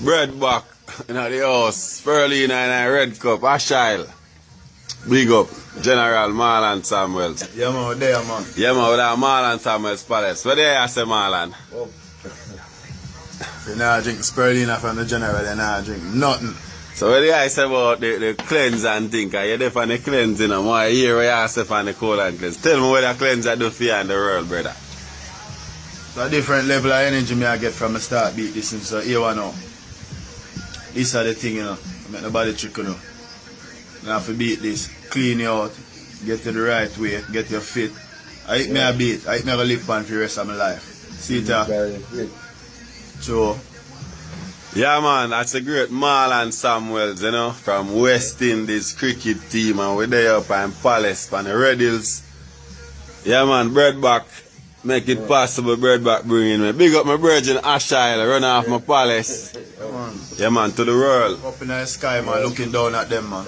Bread back in the house. Spirulina and a red cup. A child. Big up. General Marlon Samuels. Yeah, man, we're there, man. Yeah, man, with our Marlon Samuels Palace. Where there you say, Marlon? Oh. If you not drink spirulina from the general, you not drink nothing. So what do you say about the cleanse and thing? Are you there for the cleansing? And why here we are say for the cold and cleanse? Tell me what the cleanser do for you in the world, brother. So a different level of energy me I get from the start beat this, so here one now. These are the thing, you know. Make nobody trick, you know. You have to beat this, clean you out, get you the right way, get you fit. I eat me a beat, I eat me a live pan for the rest of my life. See it So yeah, man, that's a great Marlon Samuels, you know, from West Indies cricket team, and we're there up in Palace, on the Red Hills. Yeah, man, bread back, make it possible, bread back bringing me. Big up my virgin Ashile, run off my Palace. Yeah, man, to the world. Up in the sky, man, looking down at them, man.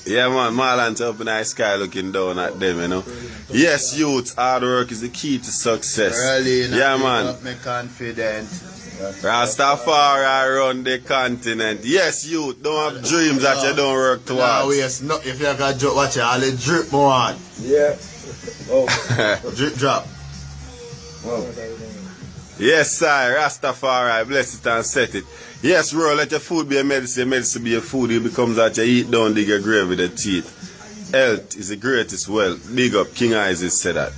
Yeah, man, Marlon's up in the sky looking down at them, you know. Yes, youth, hard work is the key to success. Early, yeah, man. Up me confident. Rastafari run the continent. Yes, youth, don't have dreams that you don't work towards. No, yes, no, if you got drop, watch it, all the drip more on. Yeah. Oh. Drip drop. Oh. Yes, sir, Rastafari, bless it and set it. Yes, bro, let your food be a medicine, medicine be a food. It becomes that you eat down, dig your grave with the teeth. Health is the greatest wealth. Big up, King Isaac said that.